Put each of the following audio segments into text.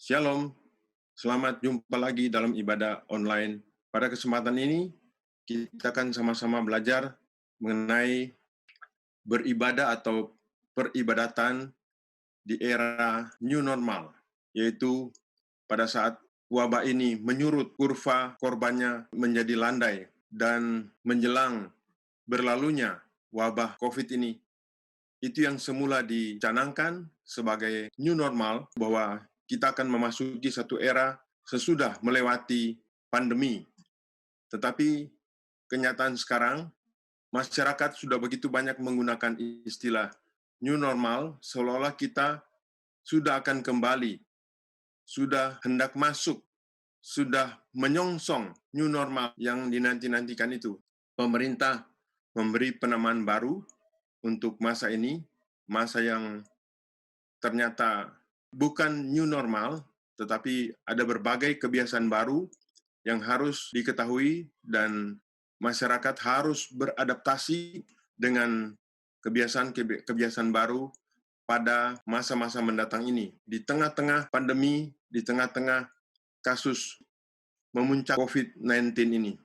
Shalom, selamat jumpa lagi dalam ibadah online. Pada kesempatan ini, kita akan sama-sama belajar mengenai beribadah atau peribadatan di era new normal, yaitu pada saat wabah ini menyurut, kurva korbannya menjadi landai, dan menjelang berlalunya wabah COVID ini. Itu yang semula dicanangkan sebagai new normal, bahwa kita akan memasuki satu era sesudah melewati pandemi. Tetapi kenyataan sekarang, masyarakat sudah begitu banyak menggunakan istilah new normal, seolah-olah kita sudah akan kembali, sudah hendak masuk, sudah menyongsong new normal yang dinanti-nantikan itu. Pemerintah memberi penamaan baru untuk masa ini, masa yang ternyata bukan new normal, tetapi ada berbagai kebiasaan baru yang harus diketahui dan masyarakat harus beradaptasi dengan kebiasaan-kebiasaan baru pada masa-masa mendatang ini. Di tengah-tengah pandemi, di tengah-tengah kasus memuncak COVID-19 ini.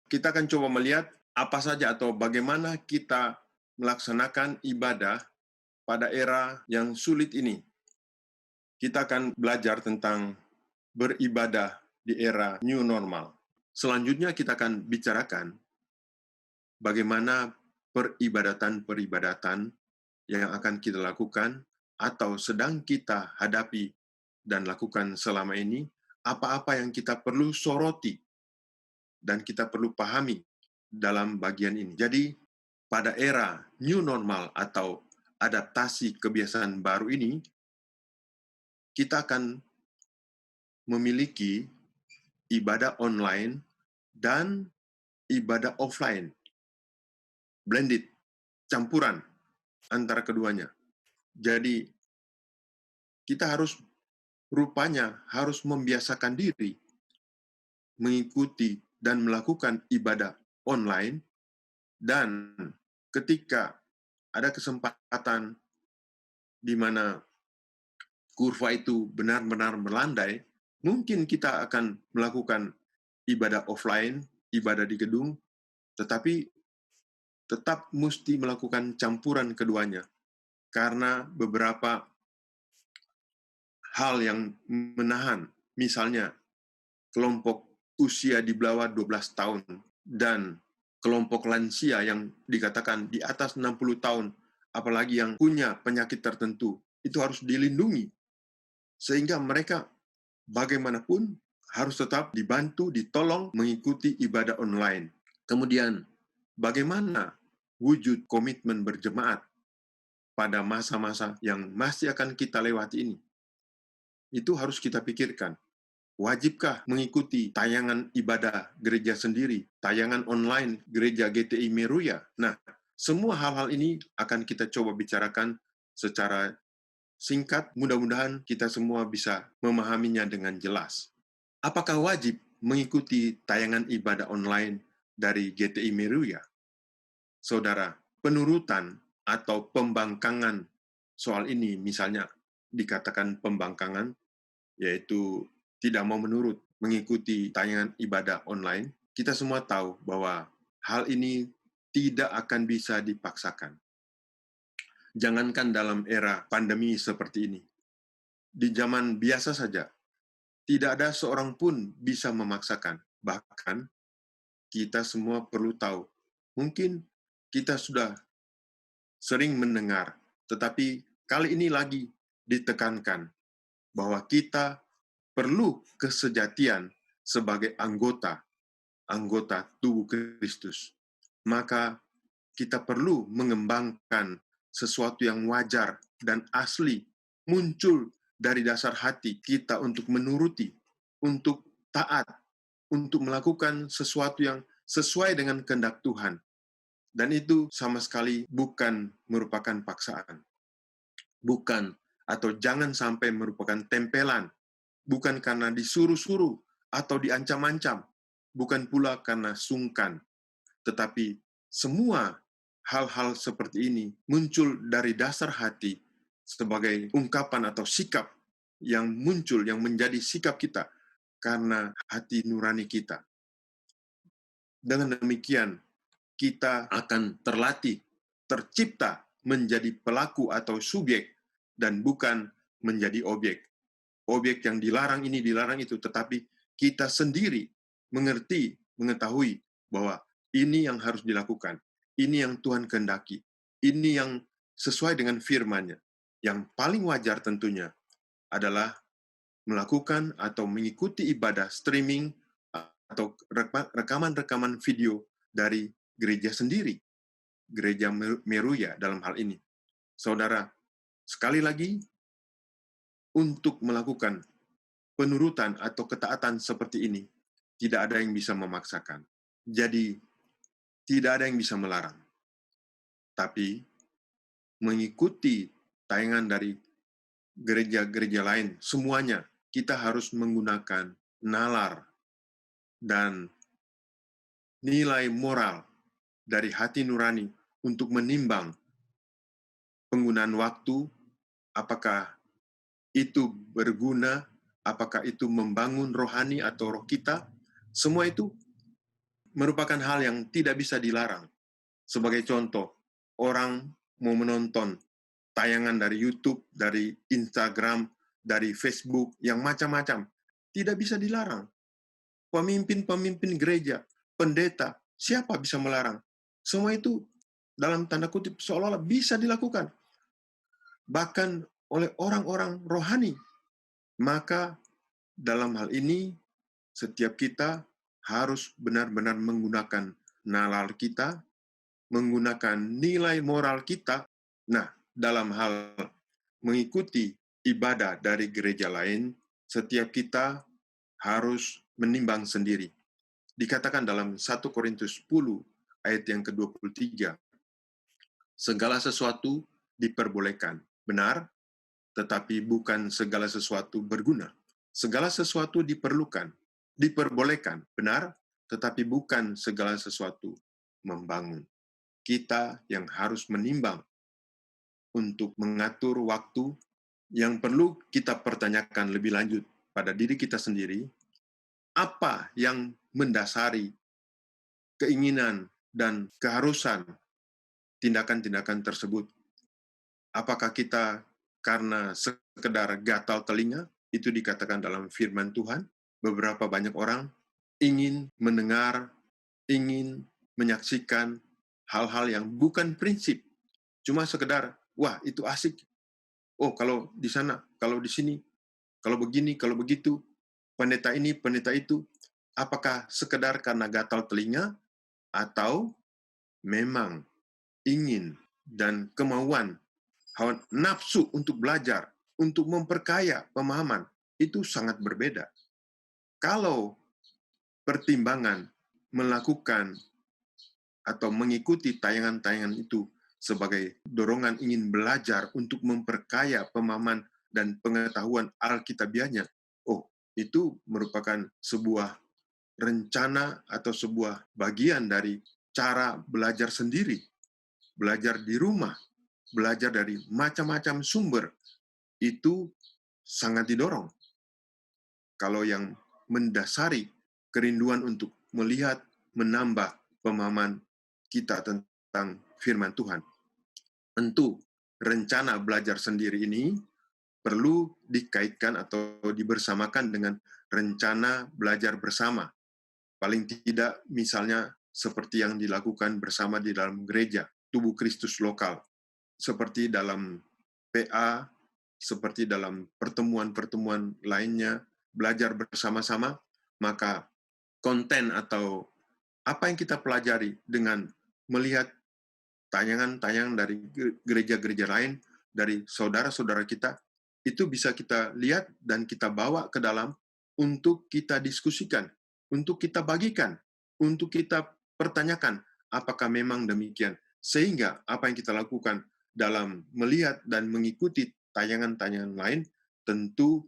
Kita akan coba melihat apa saja atau bagaimana kita melaksanakan ibadah pada era yang sulit ini. Kita akan belajar tentang beribadah di era new normal. Selanjutnya kita akan bicarakan bagaimana peribadatan-peribadatan yang akan kita lakukan atau sedang kita hadapi dan lakukan selama ini, apa-apa yang kita perlu soroti dan kita perlu pahami dalam bagian ini. Jadi, pada era new normal atau adaptasi kebiasaan baru ini, kita akan memiliki ibadah online dan ibadah offline, blended, campuran antara keduanya. Jadi, kita harus membiasakan diri mengikuti dan melakukan ibadah online, dan ketika ada kesempatan di mana kurva itu benar-benar melandai, mungkin kita akan melakukan ibadah offline, ibadah di gedung, tetapi tetap mesti melakukan campuran keduanya, karena beberapa hal yang menahan, misalnya kelompok usia di bawah 12 tahun dan kelompok lansia yang dikatakan di atas 60 tahun, apalagi yang punya penyakit tertentu, itu harus dilindungi. Sehingga mereka bagaimanapun harus tetap dibantu, ditolong mengikuti ibadah online. Kemudian, bagaimana wujud komitmen berjemaat pada masa-masa yang masih akan kita lewati ini? Itu harus kita pikirkan. Wajibkah mengikuti tayangan ibadah gereja sendiri, tayangan online gereja GTI Meruya? Nah, semua hal-hal ini akan kita coba bicarakan secara singkat, mudah-mudahan kita semua bisa memahaminya dengan jelas. Apakah wajib mengikuti tayangan ibadah online dari GTI Meruya? Saudara, penurutan atau pembangkangan soal ini, misalnya dikatakan pembangkangan, yaitu tidak mau menurut mengikuti tayangan ibadah online, kita semua tahu bahwa hal ini tidak akan bisa dipaksakan. Jangankan dalam era pandemi seperti ini, di zaman biasa saja, tidak ada seorang pun bisa memaksakan. Bahkan, kita semua perlu tahu, mungkin kita sudah sering mendengar, tetapi kali ini lagi ditekankan bahwa kita perlu kesejatian sebagai anggota tubuh Kristus. Maka kita perlu mengembangkan sesuatu yang wajar dan asli, muncul dari dasar hati kita untuk menuruti, untuk taat, untuk melakukan sesuatu yang sesuai dengan kehendak Tuhan. Dan itu sama sekali bukan merupakan paksaan. Bukan, atau jangan sampai merupakan tempelan. Bukan karena disuruh-suruh atau diancam-ancam. Bukan pula karena sungkan. Tetapi semua hal-hal seperti ini muncul dari dasar hati sebagai ungkapan atau sikap yang muncul, yang menjadi sikap kita karena hati nurani kita. Dengan demikian, kita akan terlatih, tercipta menjadi pelaku atau subjek, dan bukan menjadi objek. Objek yang dilarang ini, dilarang itu, tetapi kita sendiri mengerti, mengetahui bahwa ini yang harus dilakukan, ini yang Tuhan kehendaki, ini yang sesuai dengan firman-Nya. Yang paling wajar tentunya adalah melakukan atau mengikuti ibadah streaming atau rekaman-rekaman video dari gereja sendiri, gereja Meruya dalam hal ini. Saudara, sekali lagi, untuk melakukan penurutan atau ketaatan seperti ini, tidak ada yang bisa memaksakan. Jadi, tidak ada yang bisa melarang. Tapi, mengikuti tayangan dari gereja-gereja lain, semuanya kita harus menggunakan nalar dan nilai moral dari hati nurani untuk menimbang penggunaan waktu, apakah itu berguna, apakah itu membangun rohani atau roh kita. Semua itu merupakan hal yang tidak bisa dilarang. Sebagai contoh, orang mau menonton tayangan dari YouTube, dari Instagram, dari Facebook, yang macam-macam. Tidak bisa dilarang. Pemimpin-pemimpin gereja, pendeta, siapa bisa melarang? Semua itu dalam tanda kutip seolah-olah bisa dilakukan. Bahkan oleh orang-orang rohani. Maka dalam hal ini, setiap kita harus benar-benar menggunakan nalar kita, menggunakan nilai moral kita. Nah, dalam hal mengikuti ibadah dari gereja lain, setiap kita harus menimbang sendiri. Dikatakan dalam 1 Korintus 10 ayat yang ke-23, segala sesuatu diperbolehkan, benar, tetapi bukan segala sesuatu berguna. Segala sesuatu diperlukan, diperbolehkan, benar, tetapi bukan segala sesuatu membangun. Kita yang harus menimbang untuk mengatur waktu, yang perlu kita pertanyakan lebih lanjut pada diri kita sendiri, apa yang mendasari keinginan dan keharusan tindakan-tindakan tersebut. Apakah kita karena sekedar gatal telinga, itu dikatakan dalam firman Tuhan, beberapa banyak orang ingin mendengar, ingin menyaksikan hal-hal yang bukan prinsip, cuma sekedar, wah itu asik, oh kalau di sana, kalau di sini, kalau begini, kalau begitu, pendeta ini, pendeta itu, apakah sekedar karena gatal telinga, atau memang ingin dan kemauan, hawa nafsu untuk belajar, untuk memperkaya pemahaman, itu sangat berbeda. Kalau pertimbangan melakukan atau mengikuti tayangan-tayangan itu sebagai dorongan ingin belajar untuk memperkaya pemahaman dan pengetahuan Alkitabiahnya, oh, itu merupakan sebuah rencana atau sebuah bagian dari cara belajar sendiri, belajar di rumah, belajar dari macam-macam sumber, itu sangat didorong. Kalau yang mendasari kerinduan untuk melihat, menambah pemahaman kita tentang firman Tuhan. Tentu, rencana belajar sendiri ini perlu dikaitkan atau dibersamakan dengan rencana belajar bersama. Paling tidak, misalnya seperti yang dilakukan bersama di dalam gereja, tubuh Kristus lokal. Seperti dalam PA, seperti dalam pertemuan-pertemuan lainnya, belajar bersama-sama, maka konten atau apa yang kita pelajari dengan melihat tayangan-tayangan dari gereja-gereja lain, dari saudara-saudara kita, itu bisa kita lihat dan kita bawa ke dalam untuk kita diskusikan, untuk kita bagikan, untuk kita pertanyakan apakah memang demikian. Sehingga apa yang kita lakukan dalam melihat dan mengikuti tayangan-tayangan lain tentu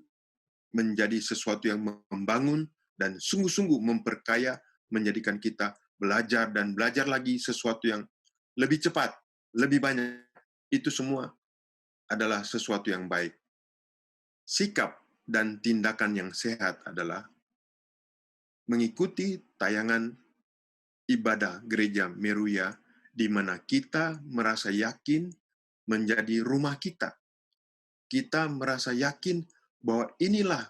menjadi sesuatu yang membangun dan sungguh-sungguh memperkaya, menjadikan kita belajar dan belajar lagi sesuatu yang lebih cepat, lebih banyak. Itu semua adalah sesuatu yang baik. Sikap dan tindakan yang sehat adalah mengikuti tayangan ibadah gereja Meruya, di mana kita merasa yakin menjadi rumah kita. Kita merasa yakin bahwa inilah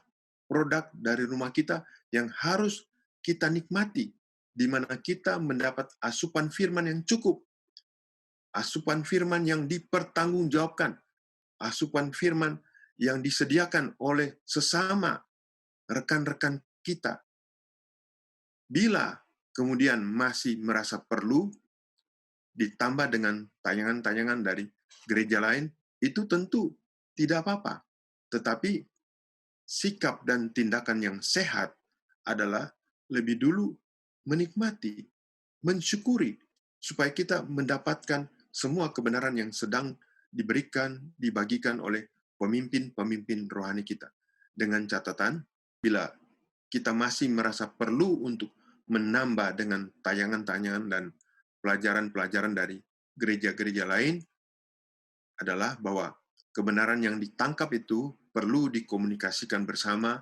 produk dari rumah kita yang harus kita nikmati, di mana kita mendapat asupan firman yang cukup, asupan firman yang dipertanggungjawabkan, asupan firman yang disediakan oleh sesama rekan-rekan kita. Bila kemudian masih merasa perlu, ditambah dengan tayangan-tayangan dari gereja lain, itu tentu tidak apa-apa. Tetapi sikap dan tindakan yang sehat adalah lebih dulu menikmati, mensyukuri, supaya kita mendapatkan semua kebenaran yang sedang diberikan, dibagikan oleh pemimpin-pemimpin rohani kita. Dengan catatan, bila kita masih merasa perlu untuk menambah dengan tayangan-tayangan dan pelajaran-pelajaran dari gereja-gereja lain, adalah bahwa kebenaran yang ditangkap itu perlu dikomunikasikan bersama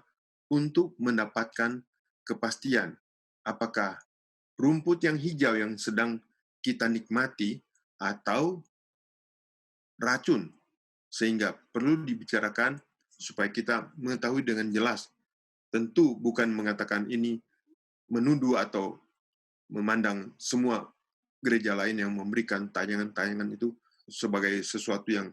untuk mendapatkan kepastian apakah rumput yang hijau yang sedang kita nikmati atau racun, sehingga perlu dibicarakan supaya kita mengetahui dengan jelas. Tentu bukan mengatakan ini menuduh atau memandang semua gereja lain yang memberikan tayangan-tayangan itu sebagai sesuatu yang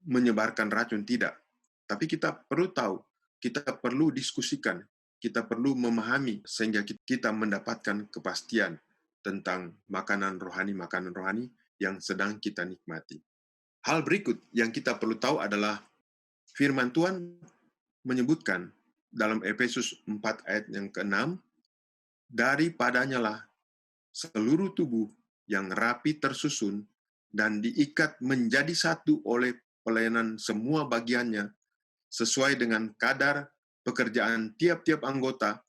menyebarkan racun, tidak. Tapi kita perlu tahu, kita perlu diskusikan, kita perlu memahami sehingga kita mendapatkan kepastian tentang makanan rohani yang sedang kita nikmati. Hal berikut yang kita perlu tahu adalah firman Tuhan menyebutkan dalam Efesus 4 ayat yang ke-6, daripadanya lah seluruh tubuh yang rapi tersusun dan diikat menjadi satu oleh pelayanan semua bagiannya sesuai dengan kadar pekerjaan tiap-tiap anggota,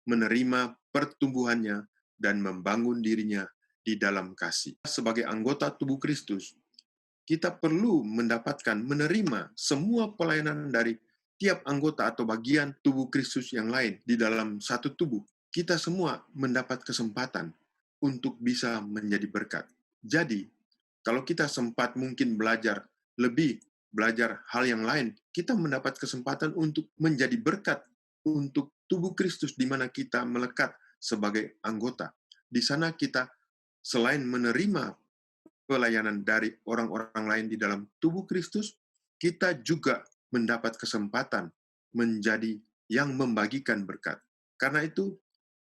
menerima pertumbuhannya dan membangun dirinya di dalam kasih. Sebagai anggota tubuh Kristus, kita perlu mendapatkan, menerima semua pelayanan dari tiap anggota atau bagian tubuh Kristus yang lain di dalam satu tubuh. Kita semua mendapat kesempatan untuk bisa menjadi berkat. Jadi, kalau kita sempat mungkin belajar hal yang lain, kita mendapat kesempatan untuk menjadi berkat untuk tubuh Kristus di mana kita melekat sebagai anggota. Di sana kita selain menerima pelayanan dari orang-orang lain di dalam tubuh Kristus, kita juga mendapat kesempatan menjadi yang membagikan berkat. Karena itu,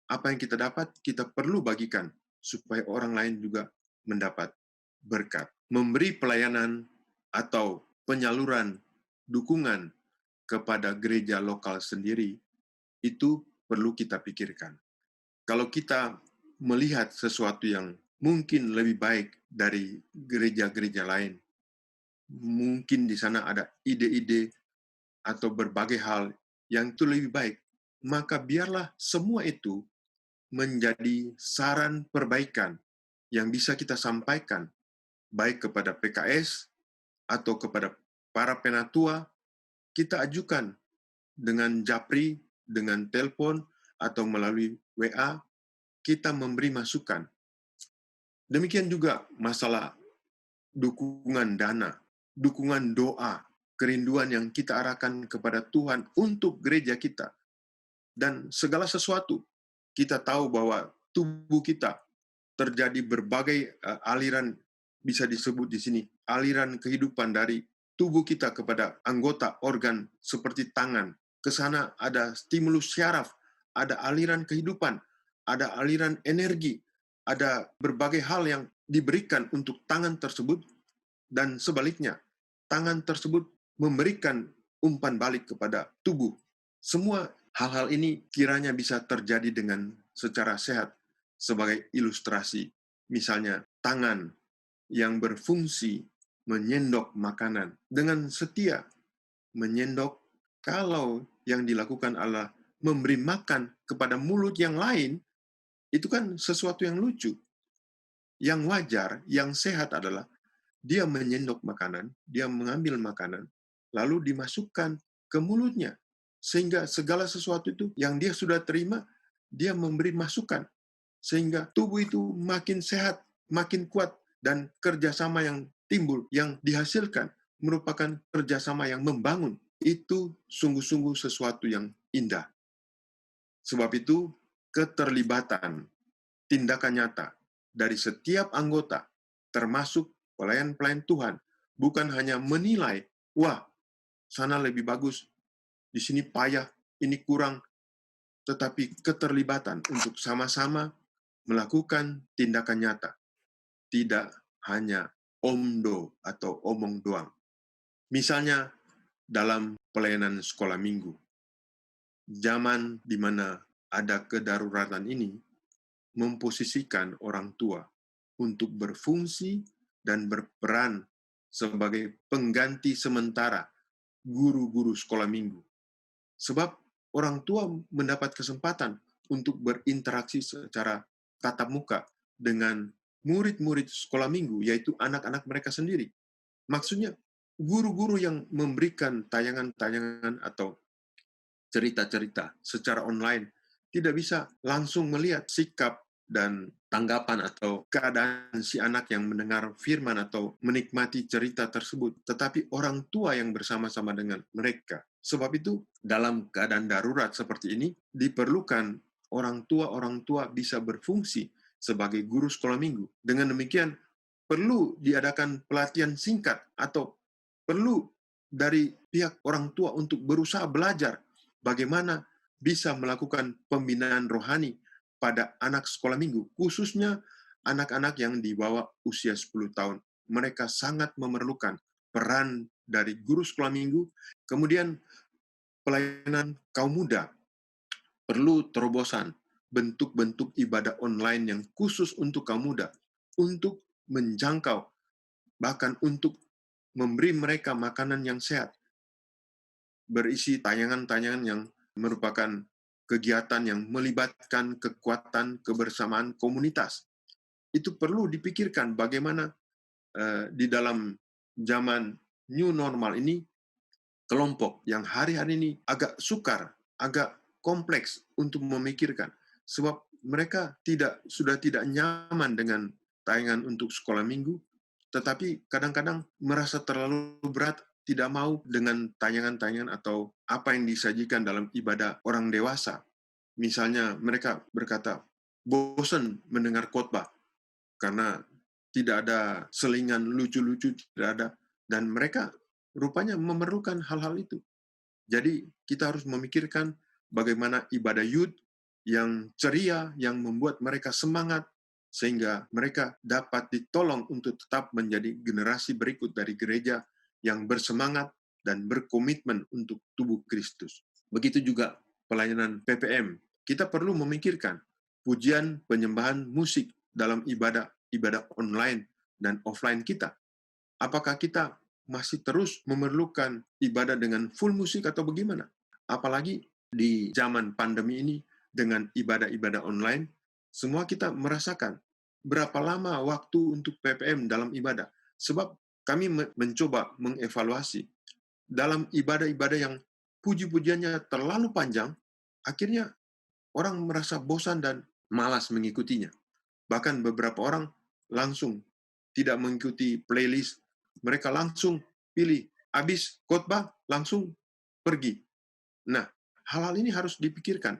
apa yang kita dapat, kita perlu bagikan supaya orang lain juga mendapat berkat. Memberi pelayanan atau penyaluran dukungan kepada gereja lokal sendiri, itu perlu kita pikirkan. Kalau kita melihat sesuatu yang mungkin lebih baik dari gereja-gereja lain, mungkin di sana ada ide-ide atau berbagai hal yang itu lebih baik, maka biarlah semua itu menjadi saran perbaikan yang bisa kita sampaikan, baik kepada PKS atau kepada para penatua, kita ajukan dengan japri, dengan telepon, atau melalui WA, kita memberi masukan. Demikian juga masalah dukungan dana, dukungan doa, kerinduan yang kita arahkan kepada Tuhan untuk gereja kita. Dan segala sesuatu, kita tahu bahwa tubuh kita terjadi berbagai aliran, bisa disebut di sini, aliran kehidupan dari tubuh kita kepada anggota organ seperti tangan. Ke sana ada stimulus syaraf, ada aliran kehidupan, ada aliran energi, ada berbagai hal yang diberikan untuk tangan tersebut, dan sebaliknya, tangan tersebut memberikan umpan balik kepada tubuh. Semua hal-hal ini kiranya bisa terjadi dengan secara sehat sebagai ilustrasi. Misalnya, tangan yang berfungsi menyendok makanan dengan setia menyendok, kalau yang dilakukan adalah memberi makan kepada mulut yang lain, itu kan sesuatu yang lucu. Yang wajar, yang sehat adalah dia menyendok makanan, dia mengambil makanan, lalu dimasukkan ke mulutnya. Sehingga segala sesuatu itu yang dia sudah terima, dia memberi masukan. Sehingga tubuh itu makin sehat, makin kuat, dan kerjasama yang timbul, yang dihasilkan, merupakan kerjasama yang membangun. Itu sungguh-sungguh sesuatu yang indah. Sebab itu, keterlibatan, tindakan nyata dari setiap anggota, termasuk pelayan-pelayan Tuhan, bukan hanya menilai, wah, sana lebih bagus, di sini payah, ini kurang, tetapi keterlibatan untuk sama-sama melakukan tindakan nyata, tidak hanya omdo atau omong doang. Misalnya dalam pelayanan sekolah minggu, zaman di mana ada kedaruratan ini memposisikan orang tua untuk berfungsi dan berperan sebagai pengganti sementara guru-guru sekolah minggu. Sebab orang tua mendapat kesempatan untuk berinteraksi secara tatap muka dengan murid-murid sekolah minggu, yaitu anak-anak mereka sendiri. Maksudnya, guru-guru yang memberikan tayangan-tayangan atau cerita-cerita secara online tidak bisa langsung melihat sikap dan tanggapan atau keadaan si anak yang mendengar firman atau menikmati cerita tersebut, tetapi orang tua yang bersama-sama dengan mereka. Sebab itu, dalam keadaan darurat seperti ini, diperlukan orang tua bisa berfungsi sebagai guru sekolah minggu. Dengan demikian, perlu diadakan pelatihan singkat atau perlu dari pihak orang tua untuk berusaha belajar bagaimana bisa melakukan pembinaan rohani pada anak sekolah minggu, khususnya anak-anak yang di bawah usia 10 tahun. Mereka sangat memerlukan peran dari guru sekolah minggu. Kemudian pelayanan kaum muda, perlu terobosan bentuk-bentuk ibadah online yang khusus untuk kaum muda, untuk menjangkau, bahkan untuk memberi mereka makanan yang sehat, berisi tayangan-tayangan yang merupakan kegiatan yang melibatkan kekuatan kebersamaan komunitas. Itu perlu dipikirkan bagaimana di dalam zaman new normal ini, kelompok yang hari-hari ini agak sukar, agak kompleks untuk memikirkan. Sebab mereka sudah tidak nyaman dengan tayangan untuk sekolah minggu, tetapi kadang-kadang merasa terlalu berat, tidak mau dengan tayangan-tayangan atau apa yang disajikan dalam ibadah orang dewasa. Misalnya mereka berkata, bosan mendengar khotbah karena tidak ada selingan lucu-lucu, tidak ada. Dan mereka rupanya memerlukan hal-hal itu. Jadi kita harus memikirkan bagaimana ibadah youth yang ceria, yang membuat mereka semangat, sehingga mereka dapat ditolong untuk tetap menjadi generasi berikut dari gereja yang bersemangat dan berkomitmen untuk tubuh Kristus. Begitu juga pelayanan PPM. Kita perlu memikirkan pujian, penyembahan, musik dalam ibadah online dan offline kita. Apakah kita masih terus memerlukan ibadah dengan full musik atau bagaimana? Apalagi di zaman pandemi ini dengan ibadah-ibadah online, semua kita merasakan berapa lama waktu untuk PPM dalam ibadah. Sebab kami mencoba mengevaluasi dalam ibadah-ibadah yang puji-pujiannya terlalu panjang, akhirnya orang merasa bosan dan malas mengikutinya. Bahkan beberapa orang langsung tidak mengikuti playlist, mereka langsung pilih, habis khotbah langsung pergi. Nah, hal-hal ini harus dipikirkan.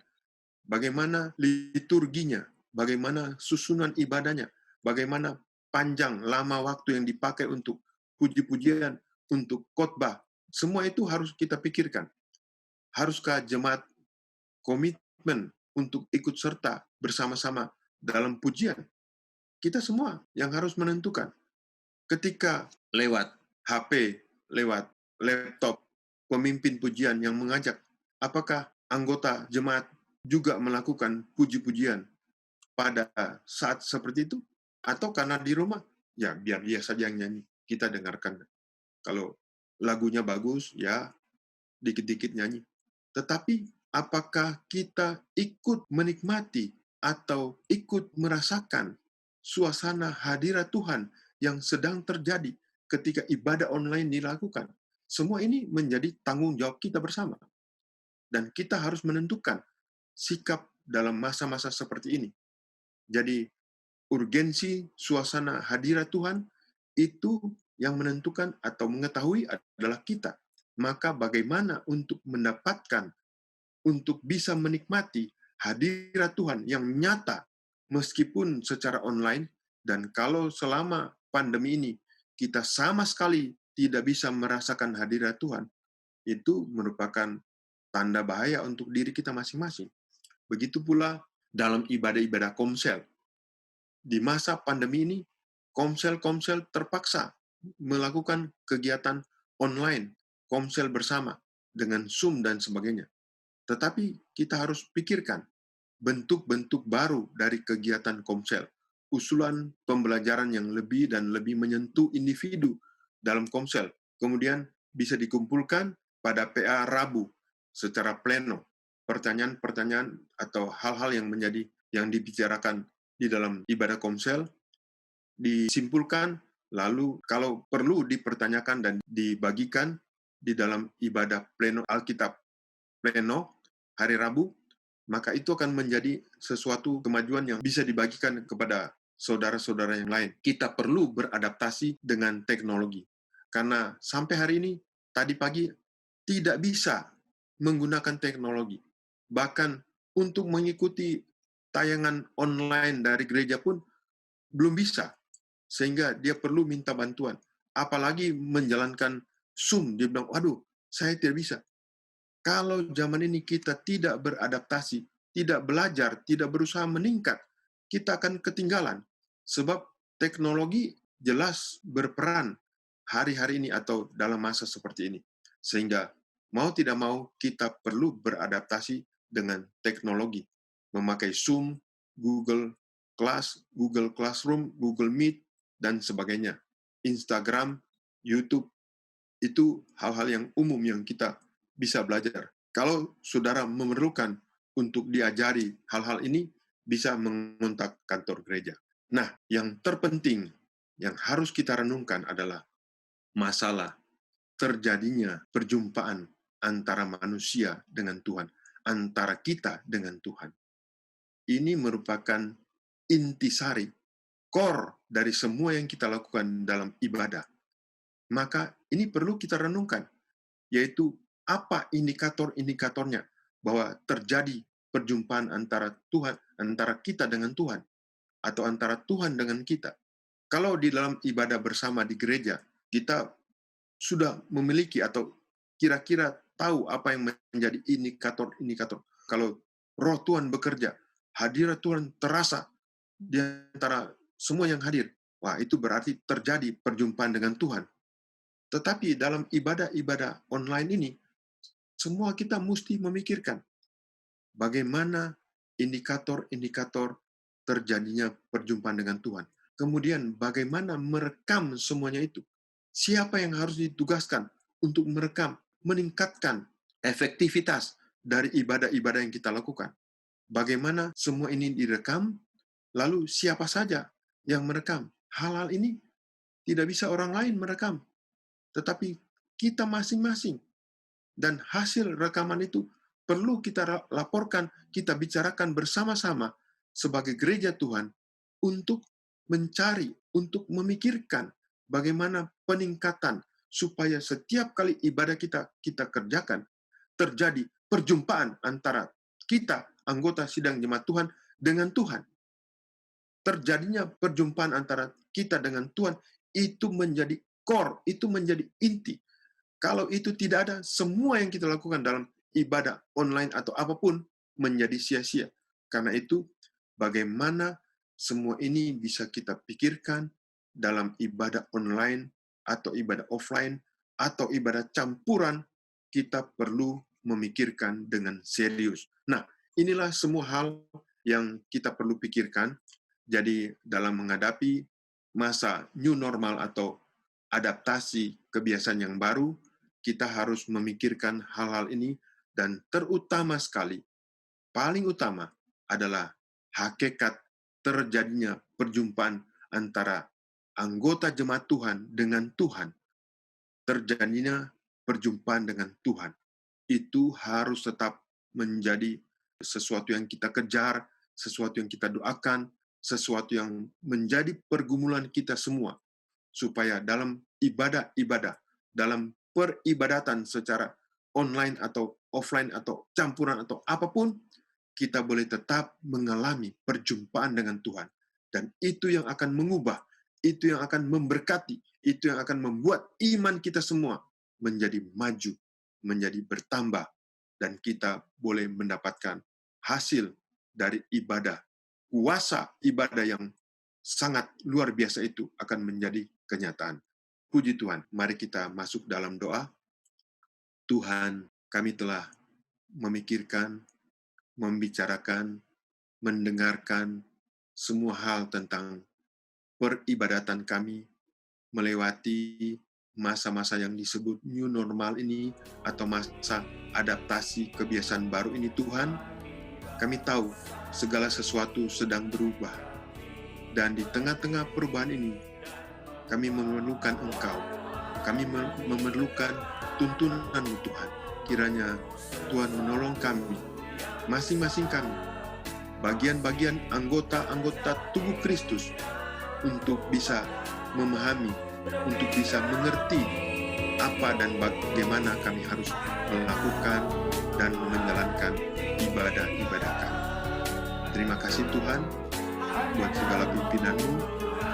Bagaimana liturginya, bagaimana susunan ibadahnya, bagaimana panjang lama waktu yang dipakai untuk puji-pujian, untuk khotbah. Semua itu harus kita pikirkan. Haruskah jemaat komitmen untuk ikut serta bersama-sama dalam pujian? Kita semua yang harus menentukan. Ketika lewat HP, lewat laptop, pemimpin pujian yang mengajak, apakah anggota jemaat juga melakukan puji-pujian pada saat seperti itu? Atau karena di rumah, ya biar dia saja yang nyanyi, kita dengarkan. Kalau lagunya bagus, ya dikit-dikit nyanyi. Tetapi apakah kita ikut menikmati atau ikut merasakan suasana hadirat Tuhan yang sedang terjadi ketika ibadah online dilakukan? semua ini menjadi tanggung jawab kita bersama. Dan kita harus menentukan sikap dalam masa-masa seperti ini. Jadi, urgensi suasana hadirat Tuhan itu yang menentukan atau mengetahui adalah kita. Maka bagaimana untuk mendapatkan, untuk bisa menikmati hadirat Tuhan yang nyata meskipun secara online, dan kalau selama pandemi ini kita sama sekali tidak bisa merasakan hadirat Tuhan, itu merupakan tanda bahaya untuk diri kita masing-masing. Begitu pula dalam ibadah-ibadah komsel. Di masa pandemi ini, komsel-komsel terpaksa melakukan kegiatan online, komsel bersama, dengan Zoom dan sebagainya. Tetapi kita harus pikirkan bentuk-bentuk baru dari kegiatan komsel, usulan pembelajaran yang lebih dan lebih menyentuh individu dalam komsel, kemudian bisa dikumpulkan pada PA Rabu secara pleno, pertanyaan-pertanyaan atau hal-hal yang dibicarakan di dalam ibadah komsel disimpulkan, lalu kalau perlu dipertanyakan dan dibagikan di dalam ibadah pleno Alkitab pleno hari Rabu, maka itu akan menjadi sesuatu kemajuan yang bisa dibagikan kepada saudara-saudara yang lain. Kita perlu beradaptasi dengan teknologi. Karena sampai hari ini, tadi pagi, tidak bisa menggunakan teknologi. Bahkan untuk mengikuti tayangan online dari gereja pun belum bisa. Sehingga dia perlu minta bantuan. Apalagi menjalankan Zoom, dia bilang, waduh, saya tidak bisa. Kalau zaman ini kita tidak beradaptasi, tidak belajar, tidak berusaha meningkat, kita akan ketinggalan. Sebab teknologi jelas berperan hari-hari ini atau dalam masa seperti ini. Sehingga mau tidak mau kita perlu beradaptasi dengan teknologi. Memakai Zoom, Google Class, Google Classroom, Google Meet, dan sebagainya. Instagram, YouTube, itu hal-hal yang umum yang kita bisa belajar. Kalau saudara memerlukan untuk diajari hal-hal ini, bisa mengontak kantor gereja. Nah, yang terpenting yang harus kita renungkan adalah masalah terjadinya perjumpaan antara manusia dengan Tuhan, antara kita dengan Tuhan. Ini merupakan intisari, core dari semua yang kita lakukan dalam ibadah. Maka ini perlu kita renungkan, yaitu apa indikator-indikatornya bahwa terjadi perjumpaan antara Tuhan, antara kita dengan Tuhan, atau antara Tuhan dengan kita. Kalau di dalam ibadah bersama di gereja, kita sudah memiliki atau kira-kira tahu apa yang menjadi indikator-indikator. Kalau roh Tuhan bekerja, hadirat Tuhan terasa di antara semua yang hadir, wah itu berarti terjadi perjumpaan dengan Tuhan. Tetapi dalam ibadah-ibadah online ini, semua kita mesti memikirkan bagaimana indikator-indikator terjadinya perjumpaan dengan Tuhan. Kemudian bagaimana merekam semuanya itu. Siapa yang harus ditugaskan untuk merekam, meningkatkan efektivitas dari ibadah-ibadah yang kita lakukan. Bagaimana semua ini direkam, lalu siapa saja yang merekam. Hal-hal ini tidak bisa orang lain merekam, tetapi kita masing-masing. Dan hasil rekaman itu perlu kita laporkan, kita bicarakan bersama-sama sebagai gereja Tuhan untuk mencari, untuk memikirkan bagaimana peningkatan supaya setiap kali ibadah kita kerjakan, terjadi perjumpaan antara kita, anggota sidang jemaat Tuhan, dengan Tuhan. Terjadinya perjumpaan antara kita dengan Tuhan, itu menjadi core, itu menjadi inti. Kalau itu tidak ada, semua yang kita lakukan dalam ibadah online atau apapun menjadi sia-sia. Karena itu, bagaimana semua ini bisa kita pikirkan dalam ibadah online atau ibadah offline atau ibadah campuran, kita perlu memikirkan dengan serius. Nah, inilah semua hal yang kita perlu pikirkan. Jadi, dalam menghadapi masa new normal atau adaptasi kebiasaan yang baru, kita harus memikirkan hal-hal ini, dan terutama sekali, paling utama adalah hakikat terjadinya perjumpaan antara anggota jemaat Tuhan dengan Tuhan. Terjadinya perjumpaan dengan Tuhan. Itu harus tetap menjadi sesuatu yang kita kejar, sesuatu yang kita doakan, sesuatu yang menjadi pergumulan kita semua, supaya dalam ibadah-ibadah, dalam peribadatan secara online atau offline atau campuran atau apapun, kita boleh tetap mengalami perjumpaan dengan Tuhan. Dan itu yang akan mengubah, itu yang akan memberkati, itu yang akan membuat iman kita semua menjadi maju, menjadi bertambah, dan kita boleh mendapatkan hasil dari ibadah. Kuasa ibadah yang sangat luar biasa itu akan menjadi kenyataan. Puji Tuhan, mari kita masuk dalam doa. Tuhan, kami telah memikirkan, membicarakan, mendengarkan semua hal tentang peribadatan kami melewati masa-masa yang disebut new normal ini atau masa adaptasi kebiasaan baru ini. Tuhan, kami tahu segala sesuatu sedang berubah, dan di tengah-tengah perubahan ini kami memerlukan Engkau, kami memerlukan tuntunan-Mu Tuhan. Kiranya Tuhan menolong kami, masing-masing kami, bagian-bagian anggota-anggota tubuh Kristus, untuk bisa memahami, untuk bisa mengerti apa dan bagaimana kami harus melakukan dan menjalankan ibadah-ibadah kami. Terima kasih Tuhan buat segala pimpinan-Mu.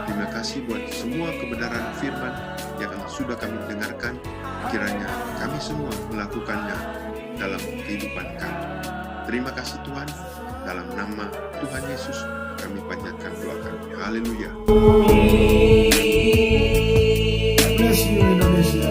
Terima kasih buat semua kebenaran firman yang sudah kami dengarkan. Kiranya kami semua melakukannya dalam kehidupan kami. Terima kasih Tuhan. Dalam nama Tuhan Yesus kami panjatkan doa kami. Haleluya. Bless you, Indonesia.